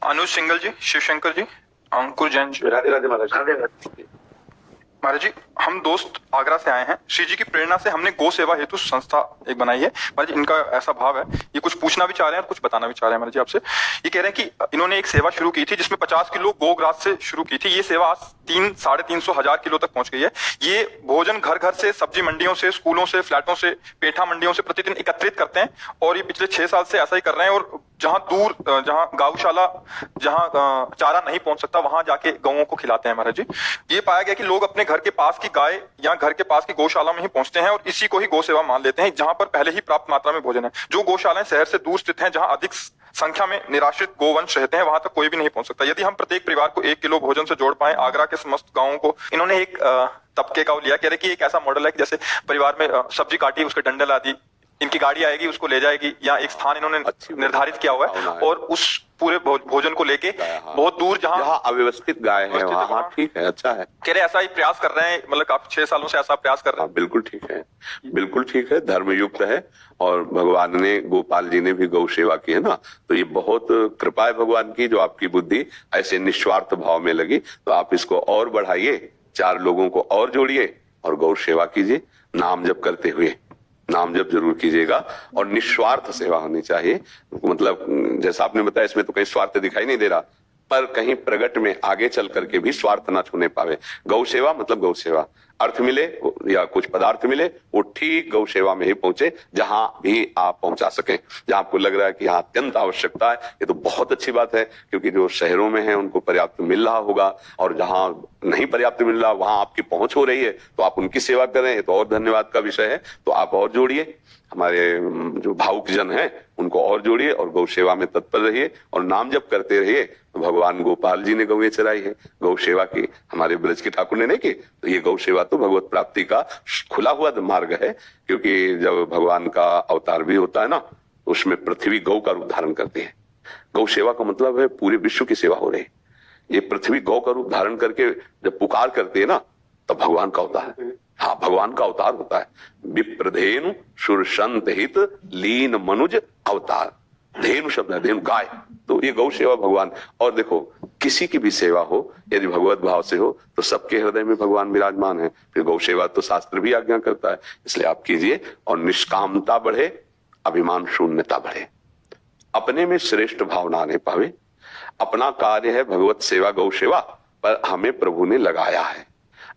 अनुज single जी, शिवशंकर जी, अंकुर जैन जी। राधे राधे महाराज। महाराज जी, हम दोस्त आगरा से आए हैं। श्री जी की प्रेरणा से हमने गौ सेवा हेतु संस्था एक बनाई है। महाराज जी, इनका ऐसा भाव है, ये कुछ पूछना भी चाह रहे हैं और कुछ बताना भी चाह रहे हैं महाराज जी आपसे। ये कह रहे हैं कि इन्होंने एक सेवा शुरू की थी जिसमें 50 किलो गोग्रास से शुरू की थी। ये सेवा आज 300-350 हजार किलो तक पहुंच गई है। ये भोजन घर घर से, सब्जी मंडियों से, स्कूलों से, फ्लैटों से, पेठा मंडियों से प्रतिदिन एकत्रित करते हैं और ये पिछले 6 साल से ऐसा ही कर रहे हैं। और जहां दूर, जहां गौशाला, जहां चारा नहीं पहुंच सकता, वहां जाके गौओं को खिलाते हैं महाराज जी। ये पाया गया कि लोग अपने घर के पास की गाय या घर के पास की गौशाला में ही पहुंचते हैं और इसी को ही गौ सेवा मान लेते हैं, जहां पर पहले ही प्राप्त मात्रा में भोजन है। जो गौशालाएं शहर से दूर स्थित हैं, जहां अधिक संख्या में निराश्रित गोवंश रहते हैं, वहां तक कोई भी नहीं पहुंच सकता। यदि हम प्रत्येक परिवार को 1 किलो भोजन से जोड़ पाए आगरा के समस्त गांवों को, इन्होंने एक तबके का लिया। कह रहे कि एक ऐसा मॉडल है कि जैसे परिवार में सब्जी काटी, उसके डंडे ला दी, इनकी गाड़ी आएगी, उसको ले जाएगी, या एक स्थान इन्होंने निर्धारित किया हुआ है और उस पूरे भोजन को लेके बहुत दूर, जहां अव्यवस्थित गाय है वहां ठीक है, अच्छा है। कह रहे ऐसा ही प्रयास कर रहे हैं, मतलब काफी 6 सालों से ऐसा प्रयास कर रहे हैं। बिल्कुल ठीक है, बिल्कुल ठीक है, धर्मयुक्त है। और भगवान ने, गोपाल जी ने भी गौ सेवा की है ना, तो ये बहुत कृपा है भगवान की जो आपकी बुद्धि ऐसे निस्वार्थ भाव में लगी। तो आप इसको और बढ़ाइए, 4 लोगों को और जोड़िए और गौ सेवा कीजिए, नाम जप करते हुए। नाम जप जरूर कीजिएगा और निस्वार्थ सेवा होनी चाहिए। मतलब जैसा आपने बताया, इसमें तो कहीं स्वार्थ दिखाई नहीं दे रहा, पर कहीं प्रगट में आगे चल करके भी स्वार्थ ना छूने पावे। गौ सेवा मतलब गौ सेवा, अर्थ मिले या कुछ पदार्थ मिले, वो ठीक गौ सेवा में ही पहुंचे, जहां भी आप पहुंचा सकें। जहां आपको लग रहा है कि यहाँ अत्यंत आवश्यकता है, ये तो बहुत अच्छी बात है, क्योंकि जो शहरों में है उनको पर्याप्त मिल रहा होगा, और जहां नहीं पर्याप्त मिल रहा वहां आपकी पहुंच हो रही है, तो आप उनकी सेवा करें, ये तो और धन्यवाद का विषय है। तो आप और जोड़िए, हमारे जो भावुक जन हैं उनको और जोड़िए और गौ सेवा में तत्पर रहिए और नाम जप करते रहिए। भगवान गोपाल जी ने गौएं चराई है, गौ सेवा की हमारे ब्रज के ठाकुर ने नहीं की, तो ये गौ सेवा तो भगवत प्राप्ति का खुला हुआ मार्ग है। क्योंकि जब भगवान का अवतार भी होता है ना, उसमें पृथ्वी गौ का रूप धारण करती है। गौ सेवा का मतलब है पूरे विश्व की सेवा हो रही है। ये पृथ्वी गौ का रूप धारण करके जब पुकार करती है ना, तब भगवान का अवतार है। हाँ, भगवान का अवतार होता है। विप्रधेनु सुरसंत हित लीन मनुज अवतार। धेनु शब्द है, धेनु गाय, तो ये गौ सेवा भगवान। और देखो, किसी की भी सेवा हो यदि भगवत भाव से हो तो सबके हृदय में भगवान विराजमान है। फिर गौ सेवा तो शास्त्र भी आज्ञा करता है, इसलिए आप कीजिए और निष्कामता बढ़े, अभिमान शून्यता बढ़े, अपने में श्रेष्ठ भावना आने पावे। अपना कार्य है भगवत सेवा, गौ सेवा, पर हमें प्रभु ने लगाया है।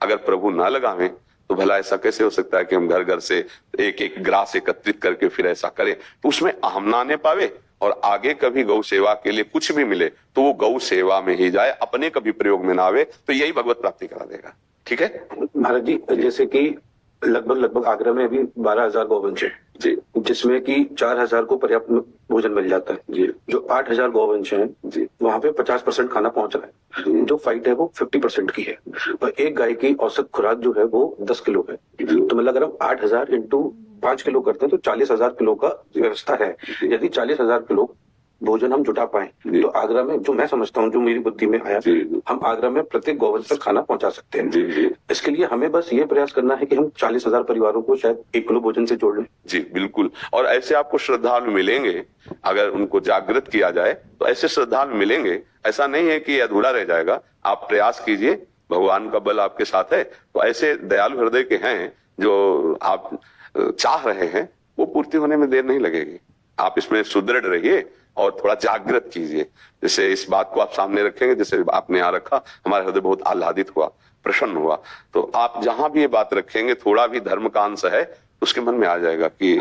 अगर प्रभु ना लगावे तो भला ऐसा कैसे हो सकता है कि हम घर घर से एक एक ग्रास एकत्रित करके फिर ऐसा करें। तो उसमें अहम ना आने पावे और आगे कभी गौ सेवा के लिए कुछ भी मिले तो वो गौ सेवा में ही जाए, अपने कभी प्रयोग में ना आवे, तो यही भगवत प्राप्ति करा देगा। ठीक है महाराज जी, जैसे कि लगभग आगरा में अभी 12,000 गौवंश है जी, जिसमें कि 4,000 को पर्याप्त भोजन मिल जाता है जी। जो 8,000 गौवंश हैं जी, वहां पे 50% खाना पहुंच रहा है। जो फाइट है वो 50% की है और एक गाय की औसत खुराक जो है वो 10 किलो है। तो मतलब अगर हम 8,000 इंटू 5 किलो करते हैं तो 40,000 किलो का व्यवस्था है। यदि 40,000 किलो भोजन हम जुटा पाए तो आगरा में, जो मैं समझता हूँ, जो मेरी बुद्धि में आया, हम आगरा में प्रत्येक गौवंश तक खाना पहुंचा सकते हैं। इसके लिए हमें बस ये प्रयास करना है कि हम 40,000 परिवारों को शायद 1 किलो भोजन से जोड़ लें। जी बिल्कुल। और ऐसे आपको श्रद्धालु मिलेंगे, अगर उनको जागृत किया जाए तो ऐसे श्रद्धालु मिलेंगे। ऐसा नहीं है कि अधूरा रह जाएगा, आप प्रयास कीजिए, भगवान का बल आपके साथ है। तो ऐसे दयालु हृदय के हैं जो आप चाह रहे हैं, वो पूर्ति होने में देर नहीं लगेगी। आप इसमें सुदृढ़ रहिए और थोड़ा जागृत कीजिए। जैसे इस बात को आप सामने रखेंगे, जैसे आपने यहाँ रखा, हमारा हृदय बहुत आह्लादित हुआ, प्रसन्न हुआ। तो आप जहां भी ये बात रखेंगे, थोड़ा भी धर्म का अंश है, उसके मन में आ जाएगा कि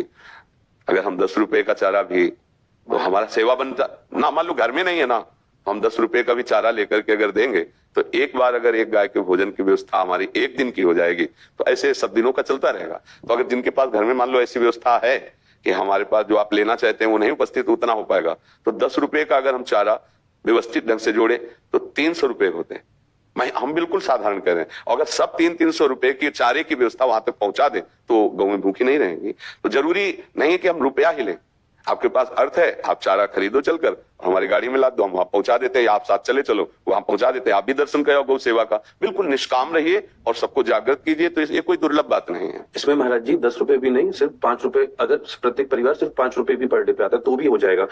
अगर हम 10 रुपए का चारा भी, तो हमारा सेवा बनता ना, मान लो घर में नहीं है ना, हम 10 रुपए का भी चारा लेकर के अगर देंगे तो एक बार अगर एक गाय के भोजन की व्यवस्था हमारी 1 दिन की हो जाएगी, तो ऐसे सब दिनों का चलता रहेगा। तो अगर जिनके पास घर में मान लो ऐसी व्यवस्था है कि हमारे पास जो आप लेना चाहते हैं वो नहीं उपस्थित उतना हो पाएगा, तो 10 रुपए का अगर हम चारा व्यवस्थित ढंग से जोड़े तो 300 रुपए होते हैं। हम बिल्कुल साधारण कह रहे हैं। अगर सब 300-300 रुपए की चारे की व्यवस्था वहां तक पहुंचा दे तो गौएं भूखी नहीं रहेंगी। तो जरूरी नहीं है कि हम रुपया ही लें, आपके पास अर्थ है, आप चारा खरीदो चलकर हमारी गाड़ी में लाद दो, हम वहां पहुंचा देते हैं, या आप साथ चले चलो वहां पहुंचा देते हैं, आप भी दर्शन करो गौ सेवा का। बिल्कुल निष्काम रहिए और सबको जागृत कीजिए, तो ये कोई दुर्लभ बात नहीं है। इसमें महाराज जी 10 रुपए भी नहीं, सिर्फ 5 रुपए, अगर प्रत्येक परिवार सिर्फ 5 रुपए भी पर डे पे आता है तो भी हो जाएगा।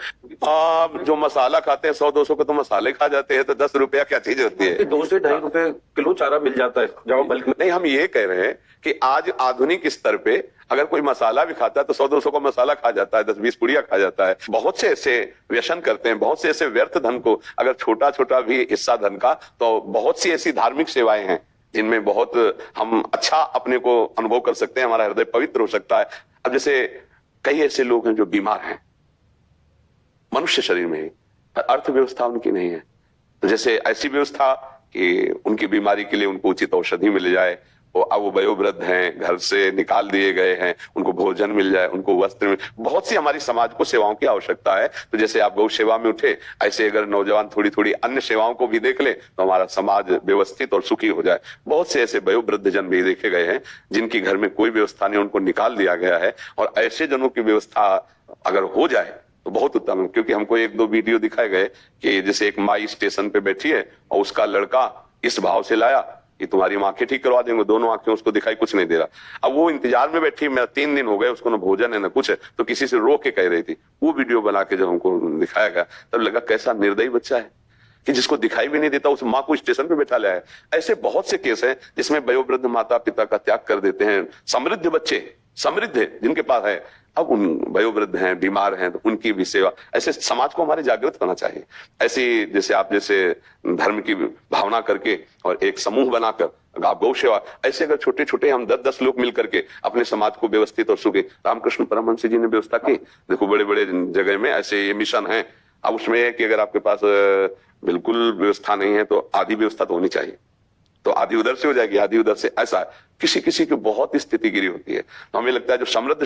जो मसाला खाते हैं 100-200 के तो मसाले खा जाते हैं, तो 10 रुपया क्या चीज होती है। 2 से 2.5 रुपए किलो चारा मिल जाता है जब बल्क में। नहीं, हम ये कह रहे हैं कि आज आधुनिक स्तर पे अगर कोई मसाला भी खाता है तो 100-200 का मसाला खा जाता है, 10-20 पुड़िया खा जाता है। बहुत से ऐसे व्यसन करते हैं, बहुत से ऐसे व्यर्थ धन को, अगर छोटा छोटा भी हिस्सा धन का, तो बहुत सी ऐसी धार्मिक सेवाएं हैं जिनमें बहुत हम अच्छा अपने को अनुभव कर सकते हैं, हमारा हृदय पवित्र हो सकता है। अब जैसे कई ऐसे लोग हैं जो बीमार हैं मनुष्य शरीर में ही, अर्थव्यवस्था उनकी नहीं है, तो जैसे ऐसी व्यवस्था कि उनकी बीमारी के लिए उनको उचित औषधि मिल जाए, अब वो वयोवृद्ध हैं, घर से निकाल दिए गए हैं, उनको भोजन मिल जाए, उनको वस्त्र मिल, बहुत सी हमारी समाज को सेवाओं की आवश्यकता है। तो जैसे आप गौ सेवा में उठे, ऐसे अगर नौजवान थोड़ी थोड़ी अन्य सेवाओं को भी देख ले तो हमारा समाज व्यवस्थित और सुखी हो जाए। बहुत से ऐसे वयोवृद्ध जन भी देखे गए हैं जिनकी घर में कोई व्यवस्था नहीं, उनको निकाल दिया गया है, और ऐसे जनों की व्यवस्था अगर हो जाए तो बहुत उत्तम है। क्योंकि हमको 1-2 वीडियो दिखाए गए कि जैसे एक माई स्टेशन पे बैठी है और उसका लड़का इस भाव से लाया कि तुम्हारी आंखें ठीक करवा देंगे, दोनों आंखें उसको दिखाई कुछ नहीं दे रहा। अब वो इंतजार में बैठी, मेरा 3 दिन हो गए, उसको ना भोजन है ना कुछ है, तो किसी से रो के कह रही थी। वो वीडियो बना के जब हमको दिखाया गया तब लगा कैसा निर्दयी बच्चा है कि जिसको दिखाई भी नहीं देता उस माँ को स्टेशन पे बैठा लाया है। ऐसे बहुत से केस हैं जिसमें वयोवृद्ध माता पिता का त्याग कर देते हैं, समृद्ध बच्चे, समृद्ध है जिनके पास है, अब उन वयोवृद्ध हैं, बीमार हैं, तो उनकी भी सेवा। ऐसे समाज को हमारे जागृत होना चाहिए। ऐसी जैसे आप जैसे धर्म की भावना करके और एक समूह बनाकर आप गौ सेवा, ऐसे अगर छोटे छोटे हम 10-10 लोग मिलकर के अपने समाज को व्यवस्थित और सुखी, रामकृष्ण परमहंस जी ने व्यवस्था की, देखो बड़े बड़े जगह में ऐसे ये मिशन है। अब उसमें है कि अगर आपके पास बिल्कुल व्यवस्था नहीं है तो आधी व्यवस्था तो होनी चाहिए, तो आधी उधर से हो जाएगी, आधी उधर से, ऐसा किसी किसी की बहुत स्थिति गिरी होती है। तो हमें लगता है जो समृद्ध